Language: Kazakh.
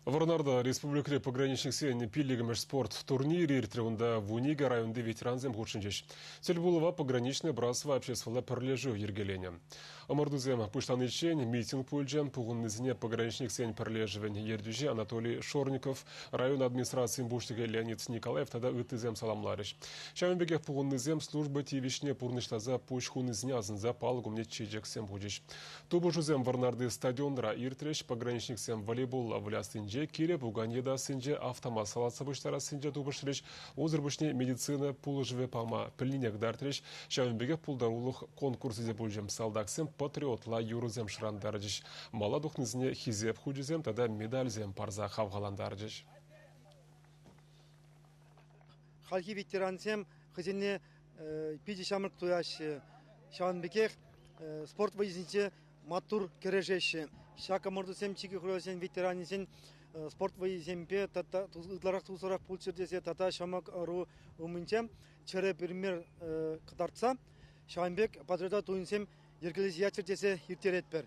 Варнарда республикалық пограничник сен пиллигімеш спорт турнире иртревында Вунига районды ветеранзем худшынчеш. Сельбулова пограничный Брасова обществовала перлежу ергелене. Амардузем пуштанычен митинг пульджен пугуннызне пограничник сен перлежевен ердюже Анатолий Шорников, район администрации буштыге Леонид Николаев тада ытызем саламларыш. Шамбеге пугуннызем служба тивишне пурныштаза пушхунызне азынза палгумне чеджексем будеш. Тубужузем Варнарды стадионра иртреш пограничник сен волейболла влястынже Кире Буганьеда сынже автомат салатса бұштара сынже тубыштырыш, озырбышне медицина пулы живе пама пілінек дартрыш, шауынбеге пулдарулық конкурсызе бұлжем салдаксем патриотла юрузем шырандарыжыш. Мала дұқнызіне хизеп худюзем тада медальзем парза хавғаландарыжыш. Халки ветеранзем хызене пиди шамырк туяш шауынбеге спорт выездинче матур кережеші. Шака мордусем чики хулесен ветеранисен спорт выездемпе тата ытларак тусарак пулчердесе тата шамак ру умынчем чere пример кытартса Шамбек патриота туинсем ергелес ячердесе иртеретпер.